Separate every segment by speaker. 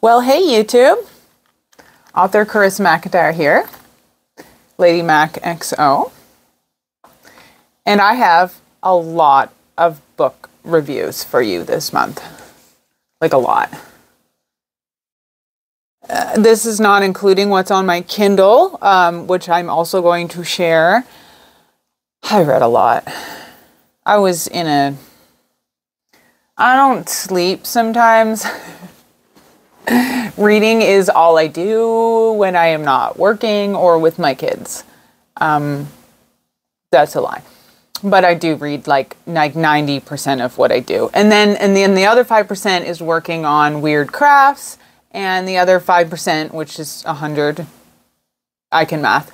Speaker 1: Well, hey YouTube, author Carissa McIntyre here, Lady Mac XO, and I have a lot of book reviews for you this month, like a lot. This is not including what's on my Kindle, which I'm also going to share. I read a lot. I don't sleep sometimes. Reading is all I do when I am not working or with my kids. That's a lie. But I do read like 90% of what I do. And then the other 5% is working on weird crafts. And the other 5%, which is 100, I can math,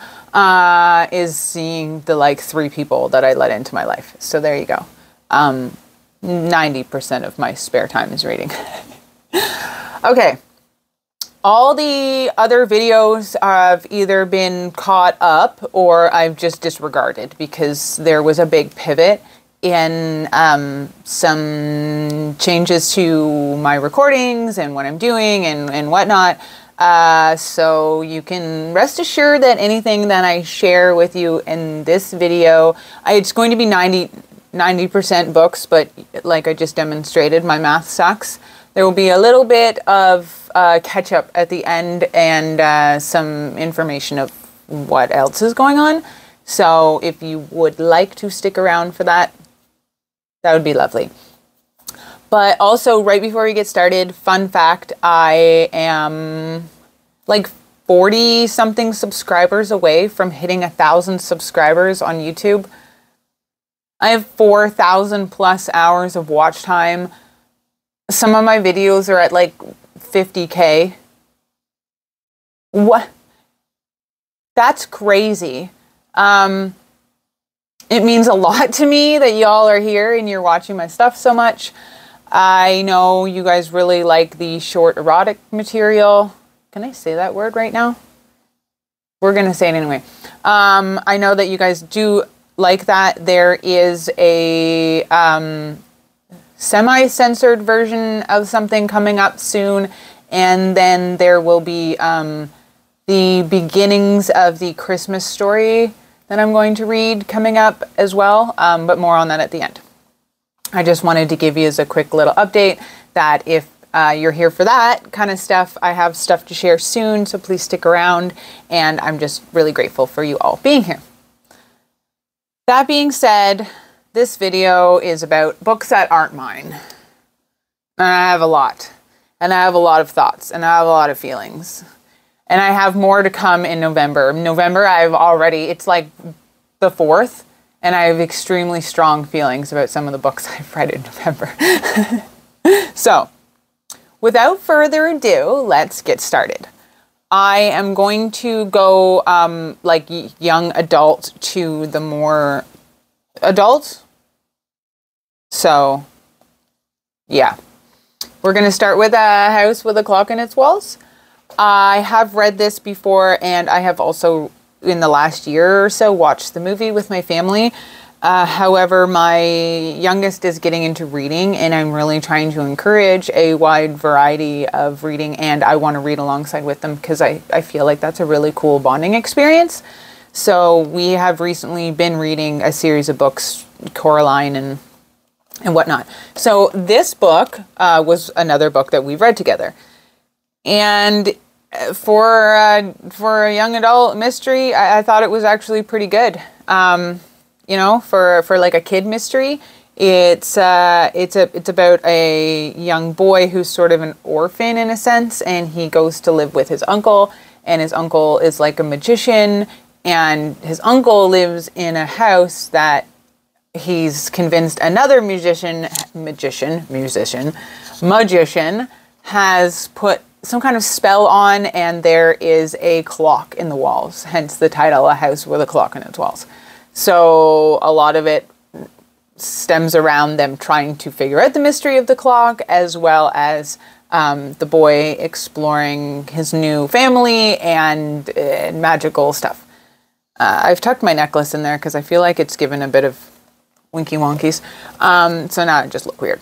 Speaker 1: is seeing the like 3 people that I let into my life. So there you go. 90% of my spare time is reading. Okay. All the other videos have either been caught up or I've just disregarded because there was a big pivot in some changes to my recordings and what I'm doing and whatnot. So you can rest assured that anything that I share with you in this video, it's going to be 90% books, but like I just demonstrated, my math sucks. There will be a little bit of catch up at the end and some information of what else is going on. So if you would like to stick around for that, that would be lovely. But also, right before we get started, fun fact, I am like 40 something subscribers away from hitting 1,000 subscribers on YouTube. I have 4,000 plus hours of watch time. Some of my videos are at like 50K. What? That's crazy. It means a lot to me that y'all are here and you're watching my stuff so much. I know you guys really like the short erotic material. Can I say that word right now? We're going to say it anyway. I know that you guys do like that. There is a semi-censored version of something coming up soon. And then there will be the beginnings of the Christmas story that I'm going to read coming up as well, but more on that at the end. I just wanted to give you as a quick little update that if you're here for that kind of stuff, I have stuff to share soon, so please stick around, and I'm just really grateful for you all being here. That being said, this video is about books that aren't mine. And I have a lot, and I have a lot of thoughts, and I have a lot of feelings. And I have more to come in November. November, it's like the 4th, and I have extremely strong feelings about some of the books I've read in November. So, without further ado, let's get started. I am going to go like young adult to the more adult. So, yeah. We're going to start with A House with a Clock in Its Walls. I have read this before, and I have also, in the last year or so, watched the movie with my family. However, my youngest is getting into reading, and I'm really trying to encourage a wide variety of reading, and I want to read alongside with them because I feel like that's a really cool bonding experience. So we have recently been reading a series of books, Coraline and whatnot. So this book was another book that we read together. And for a young adult mystery, I thought it was actually pretty good. You know, for like a kid mystery, it's about a young boy who's sort of an orphan in a sense, and he goes to live with his uncle, and his uncle is like a magician, and his uncle lives in a house that he's convinced another magician has put some kind of spell on, and there is a clock in the walls, hence the title, A House with a Clock in Its Walls. So a lot of it stems around them trying to figure out the mystery of the clock, as well as the boy exploring his new family and magical stuff. I've tucked my necklace in there because I feel like it's given a bit of winky wonkies. So now I just look weird.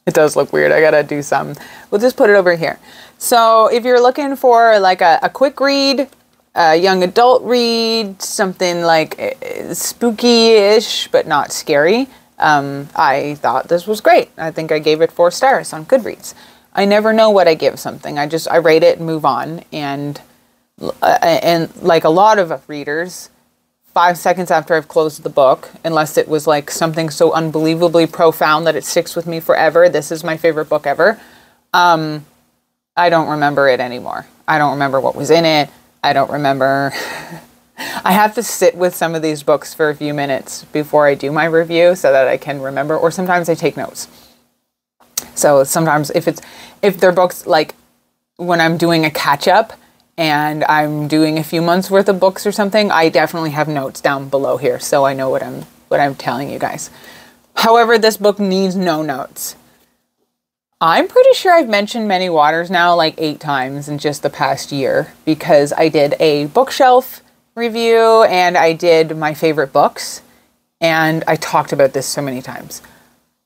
Speaker 1: It does look weird. I gotta do some. We'll just put it over here. So if you're looking for like a quick read, a young adult read, something like spooky-ish but not scary, I thought this was great. I think I gave it 4 stars on Goodreads. I never know what I give something. I rate it and move on. And like a lot of readers, 5 seconds after I've closed the book, unless it was like something so unbelievably profound that it sticks with me forever, this is my favorite book ever, I don't remember it anymore. I don't remember what was in it. I don't remember. I have to sit with some of these books for a few minutes before I do my review so that I can remember, or sometimes I take notes. So sometimes if they're books like when I'm doing a catch up and I'm doing a few months worth of books or something, I definitely have notes down below here so I know what I'm telling you guys. However, this book needs no notes. I'm pretty sure I've mentioned Many Waters now like 8 times in just the past year because I did a bookshelf review and I did my favorite books and I talked about this so many times.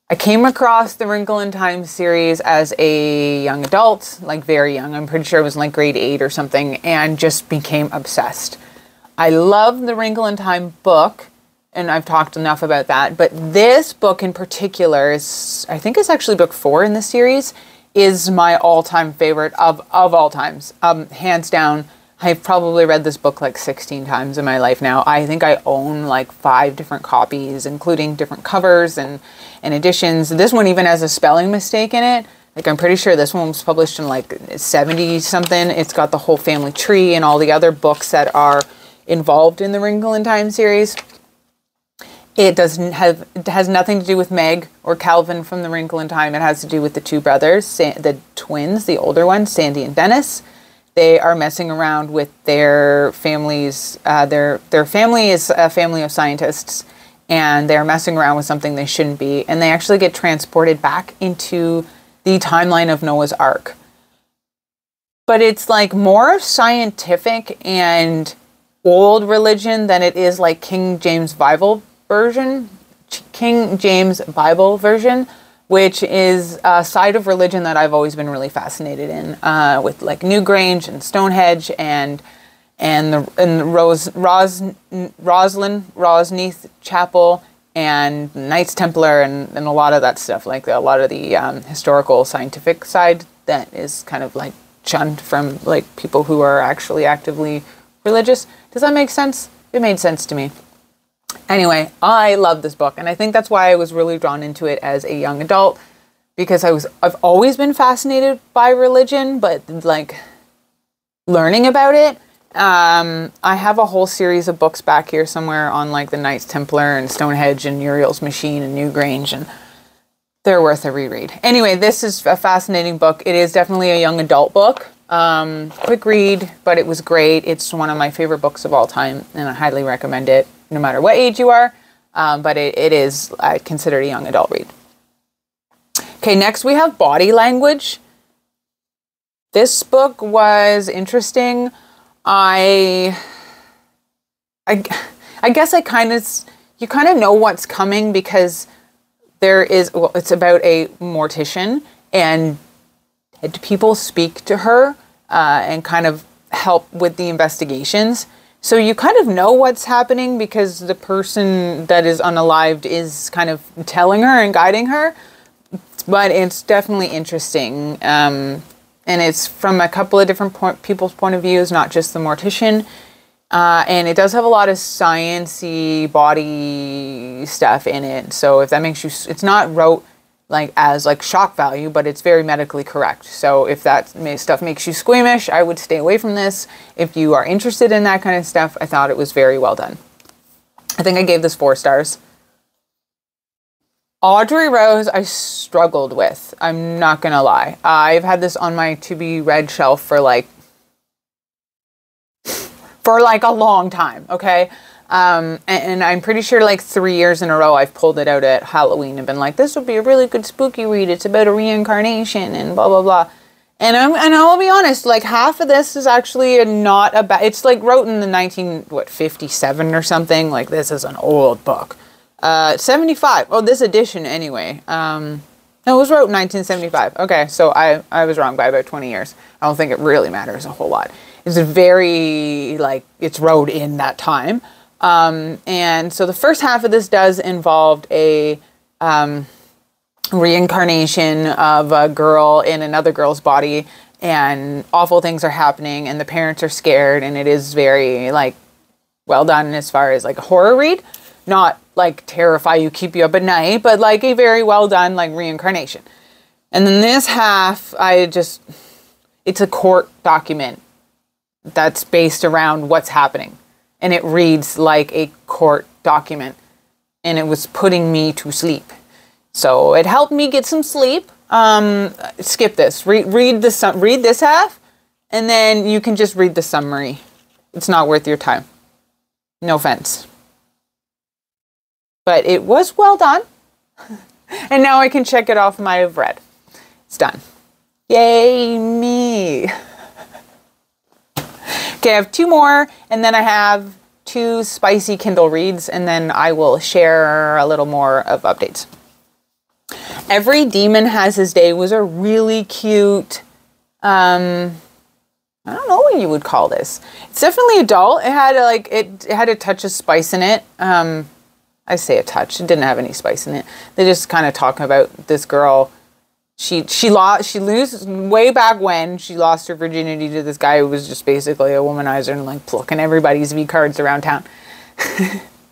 Speaker 1: I came across the Wrinkle in Time series as a young adult, like very young. I'm pretty sure it was like grade 8 or something, and just became obsessed. I love the Wrinkle in Time book, and I've talked enough about that, but this book in particular is, I think it's actually book 4 in the series, is my all-time favorite of all times. Hands down, I've probably read this book like 16 times in my life now. I think I own like 5 different copies, including different covers and editions. This one even has a spelling mistake in it. Like I'm pretty sure this one was published in like 70 something. It's got the whole family tree and all the other books that are involved in the Wrinkle in Time series. It has nothing to do with Meg or Calvin from the Wrinkle in Time. It has to do with the 2 brothers, the twins, the older ones, Sandy and Dennis. They are messing around with their families. Their family is a family of scientists, and they're messing around with something they shouldn't be. And they actually get transported back into the timeline of Noah's Ark. But it's like more scientific and old religion than it is like King James Bible version, which is a side of religion that I've always been really fascinated in, with like Newgrange and Stonehenge and Rosneath Chapel and Knights Templar and a lot of that stuff, like a lot of the historical scientific side that is kind of like shunned from like people who are actually actively religious. Does that make sense? It made sense to me. Anyway, I love this book, and I think that's why I was really drawn into it as a young adult, because I've always been fascinated by religion, but like learning about it. I have a whole series of books back here somewhere on like the Knights Templar and Stonehenge and Uriel's Machine and Newgrange, and they're worth a reread. Anyway, this is a fascinating book. It is definitely a young adult book. Quick read, but it was great. It's one of my favorite books of all time, and I highly recommend it, no matter what age you are. But it is considered a young adult read. Okay, next we have Body Language. This book was interesting. I guess you kind of know what's coming because it's about a mortician and people speak to her and kind of help with the investigations. So you kind of know what's happening because the person that is unalived is kind of telling her and guiding her. But it's definitely interesting. And it's from a couple of different people's point of views, not just the mortician. And it does have a lot of science-y body stuff in it. So if that makes you, it's not wrote like as like shock value, but it's very medically correct. So if that stuff makes you squeamish, I would stay away from this. If you are interested in that kind of stuff, I thought it was very well done. I think I gave this 4 stars. Audrey Rose, I struggled with. I'm not gonna lie. I've had this on my to be read shelf for like a long time, okay? And I'm pretty sure like 3 years in a row I've pulled it out at Halloween and been like, this would be a really good spooky read. It's about a reincarnation and blah, blah, blah. And I'll be honest, like half of this is actually not about, it's like wrote in the 57 or something. Like this is an old book. 75. Oh, this edition anyway. No, it was wrote in 1975. Okay, so I was wrong by about 20 years. I don't think it really matters a whole lot. It's very, like, it's wrote in that time. And so the first half of this does involve a reincarnation of a girl in another girl's body, and awful things are happening, and the parents are scared, and it is very, like, well done as far as, like, a horror read. Not, like, terrify you, keep you up at night, but, like, a very well done, like, reincarnation. And then this half, it's a court document that's based around what's happening. And it reads like a court document. And it was putting me to sleep. So it helped me get some sleep. Skip this. Read this half, and then you can just read the summary. It's not worth your time. No offense. But it was well done. And now I can check it off my I've read. It's done. Yay me. Okay, I have 2 more, and then I have 2 spicy Kindle reads, and then I will share a little more of updates. Every Demon Has His Day was a really cute, I don't know what you would call this. It's definitely adult. It had it had a touch of spice in it. I say a touch. It didn't have any spice in it. They just kind of talk about this girl. She loses way back when she lost her virginity to this guy who was just basically a womanizer and, like, plucking everybody's V cards around town.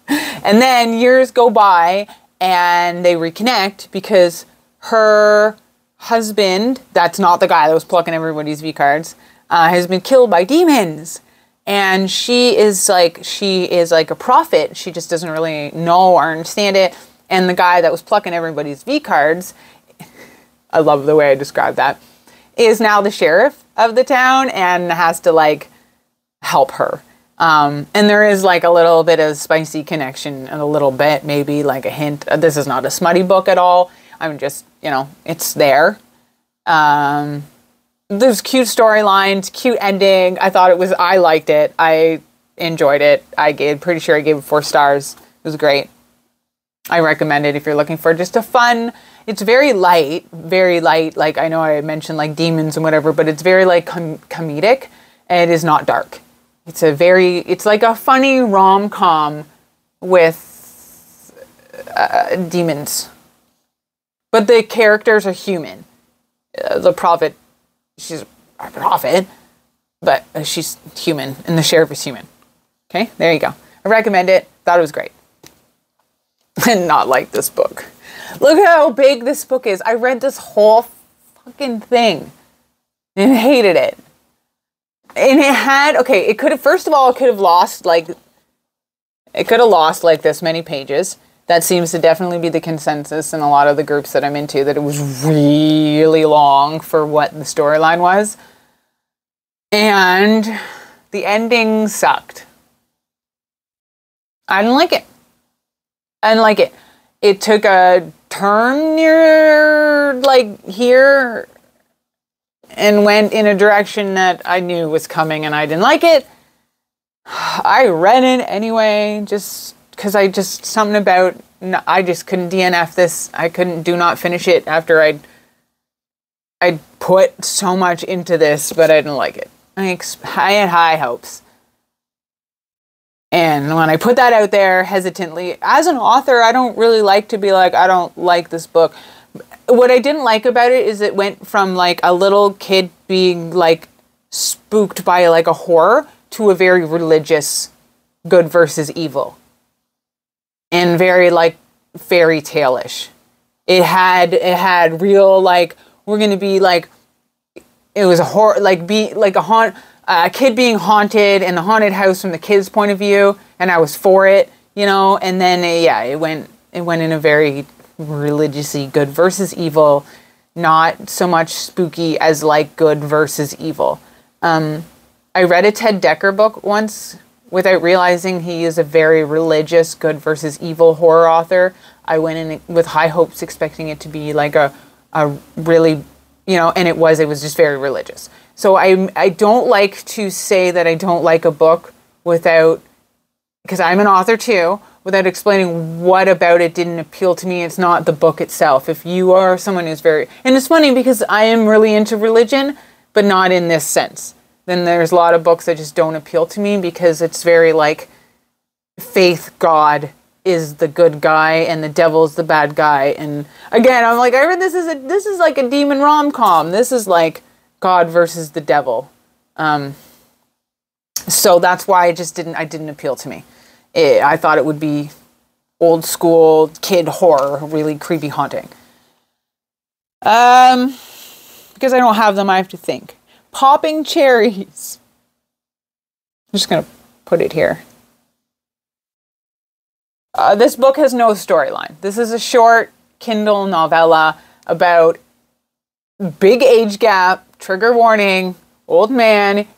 Speaker 1: And then years go by and they reconnect because her husband, that's not the guy that was plucking everybody's V cards, has been killed by demons. And she is like a prophet. She just doesn't really know or understand it. And the guy that was plucking everybody's V cards, I love the way I describe that, is now the sheriff of the town and has to, like, help her. And there is, like, a little bit of spicy connection and a little bit, maybe like a hint. This is not a smutty book at all. I'm just, it's there. There's cute storylines, cute ending. I liked it. I enjoyed it. Pretty sure I gave it 4 stars. It was great. I recommend it if you're looking for just a fun, it's very light. Like, I know I mentioned, like, demons and whatever, but it's very, like, comedic, and it is not dark. It's like a funny rom-com with demons. But the characters are human. The prophet, she's a prophet, but she's human, and the sheriff is human. Okay, there you go. I recommend it. Thought it was great. And not like this book. Look how big this book is. I read this whole fucking thing and hated it. And it could have lost like this many pages. That seems to definitely be the consensus in a lot of the groups that I'm into, that it was really long for what the storyline was. And the ending sucked. I didn't like it. It took a turn near, like, here and went in a direction that I knew was coming, and I didn't like it. I read it anyway, just because I just couldn't DNF this. I couldn't do not finish it after I'd put so much into this, but I didn't like it. I had high hopes. And when I put that out there hesitantly, as an author, I don't really like to be like, I don't like this book. What I didn't like about it is it went from, like, a little kid being, like, spooked by, like, a horror to a very religious good versus evil. And very, like, fairy tale-ish. It had real, like, we're going to be, like, it was a horror, like, a kid being haunted in the haunted house from the kid's point of view, and I was for it, and then it went in a very religiously good versus evil, not so much spooky as, like, good versus evil. I read a Ted Dekker book once without realizing he is a very religious good versus evil horror author. I went in with high hopes expecting it to be like a really, and it was just very religious. So I don't like to say that I don't like a book because I'm an author too, without explaining what about it didn't appeal to me. It's not the book itself. If you are someone who's very, and it's funny because I am really into religion, but not in this sense. Then there's a lot of books that just don't appeal to me because it's very like faith, God is the good guy and the devil's the bad guy. And again, I'm like, I read this is like a demon rom-com. This is like God versus the devil. So that's why it didn't appeal to me. I thought it would be old school kid horror, really creepy, haunting. Because I don't have them, I have to think. Popping Cherries. I'm just going to put it here. This book has no storyline. This is a short Kindle novella about big age gap, trigger warning, old man,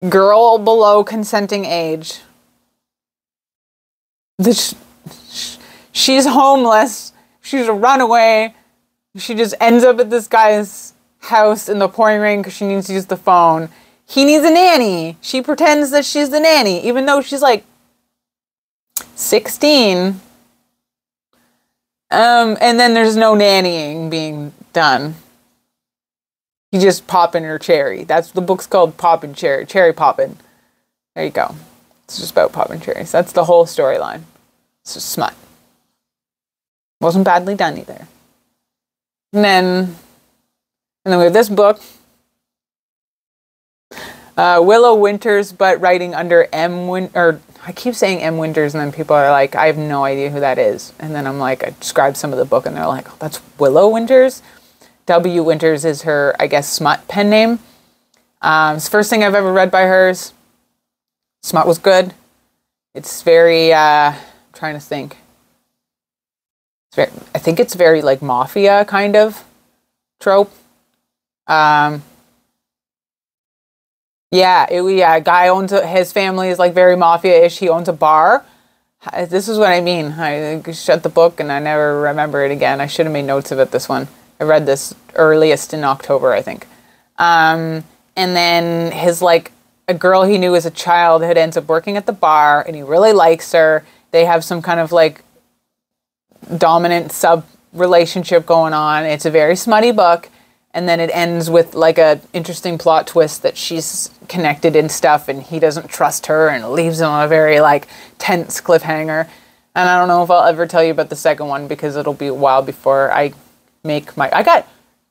Speaker 1: girl below consenting age. She's homeless. She's a runaway. She just ends up at this guy's house in the pouring rain because she needs to use the phone. He needs a nanny. She pretends that she's the nanny, even though she's like 16. And then there's no nannying being done. You just popping her cherry. That's the book's called Poppin' Cherry. Cherry poppin'. There you go. It's just about popping cherries. That's the whole storyline. It's just smut. Wasn't badly done either. And then we have this book. Willow Winters, but writing under I keep saying M. Winters, and then people are like, I have no idea who that is. And then I'm like, I describe some of the book, and they're like, oh, that's Willow Winters? W. Winters is her, I guess, smut pen name. It's the first thing I've ever read by hers. Smut was good. It's very, trying to think. I think it's very like mafia kind of trope. Yeah, a guy owns his family is like very mafia-ish. He owns a bar. This is what I mean. I shut the book and I never remember it again. I should have made notes of it, this one. I read this earliest in October, I think. And then his like, a girl he knew as a child had ends up working at the bar and he really likes her. They have some kind of like dominant sub relationship going on. It's a very smutty book. And then it ends with like a interesting plot twist that she's connected and stuff and he doesn't trust her and it leaves him on a very like tense cliffhanger. And I don't know if I'll ever tell you about the second one because it'll be a while before I make I got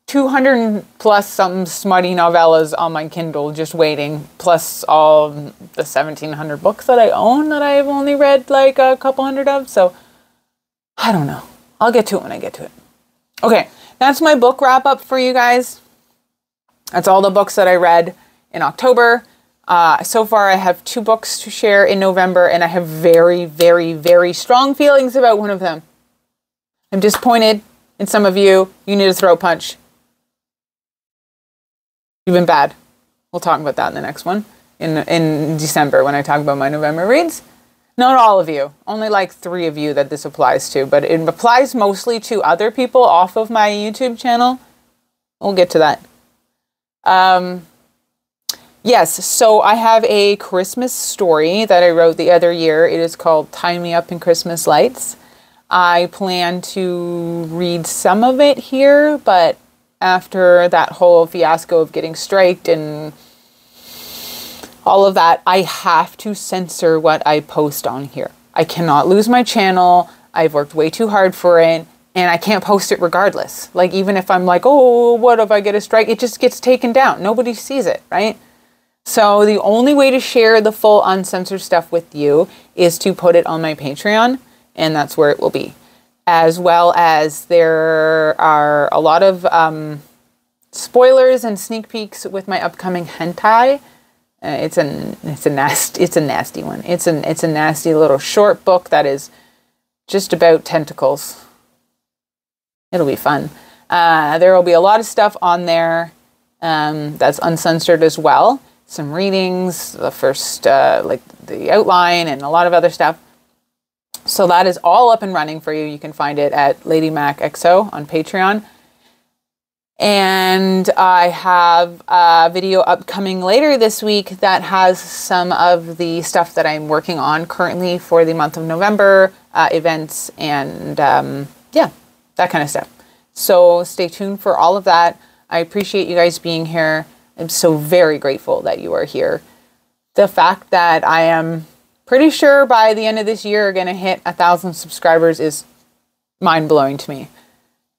Speaker 1: 200 plus something smutty novellas on my Kindle just waiting, plus all the 1,700 books that I own that I've only read like a couple hundred of. So I don't know. I'll get to it when I get to it. Okay, that's my book wrap up for you guys. That's all the books that I read in October. So far I have 2 books to share in November and I have very, very, very strong feelings about one of them. I'm disappointed in some of you. You need a throat punch. You've been bad. We'll talk about that in the next one in December when I talk about my November reads. Not all of you, only like 3 of you that this applies to, but it applies mostly to other people off of my YouTube channel. We'll get to that. Yes, so I have a Christmas story that I wrote the other year. It is called Tie Me Up in Christmas Lights. I plan to read some of it here, but after that whole fiasco of getting striked and all of that, I have to censor what I post on here. I cannot lose my channel. I've worked way too hard for it, and I can't post it regardless. Like, even if I'm like, oh, what if I get a strike? It just gets taken down. Nobody sees it, right? So the only way to share the full uncensored stuff with you is to put it on my Patreon, and that's where it will be. As well as there are a lot of spoilers and sneak peeks with my upcoming hentai. It's a nasty one. It's a nasty little short book that is just about tentacles. It'll be fun. There will be a lot of stuff on there that's uncensored as well. Some readings, the first like the outline, and a lot of other stuff. So that is all up and running for you. You can find it at Lady Mac XO on Patreon. And I have a video upcoming later this week that has some of the stuff that I'm working on currently for the month of November, events and yeah, that kind of stuff. So stay tuned for all of that. I appreciate you guys being here. I'm so very grateful that you are here. The fact that I am pretty sure by the end of this year going to hit 1,000 subscribers is mind-blowing to me.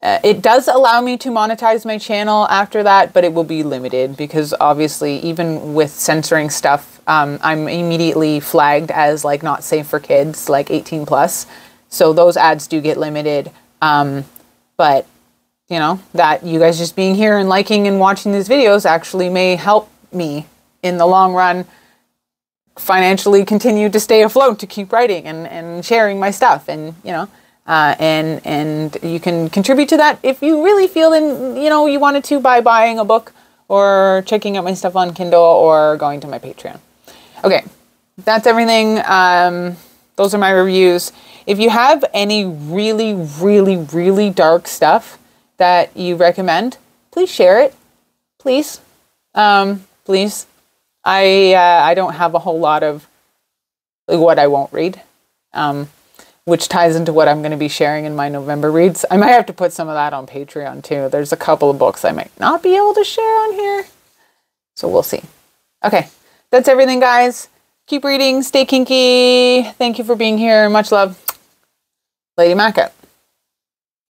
Speaker 1: It does allow me to monetize my channel after that, but it will be limited because obviously even with censoring stuff, I'm immediately flagged as like not safe for kids, like 18 plus. So those ads do get limited. But you know, that you guys just being here and liking and watching these videos actually may help me in the long run financially continue to stay afloat, to keep writing and sharing my stuff, and you know, and you can contribute to that if you really feel you wanted to, by buying a book or checking out my stuff on Kindle or going to my Patreon. Okay, that's everything. Those are my reviews. If you have any really, really, really dark stuff that you recommend, please share it. Please. Please. I don't have a whole lot of what I won't read, which ties into what I'm going to be sharing in my November reads. I might have to put some of that on Patreon too. There's a couple of books I might not be able to share on here. So we'll see. Okay, that's everything, guys. Keep reading. Stay kinky. Thank you for being here. Much love. Lady Mac out.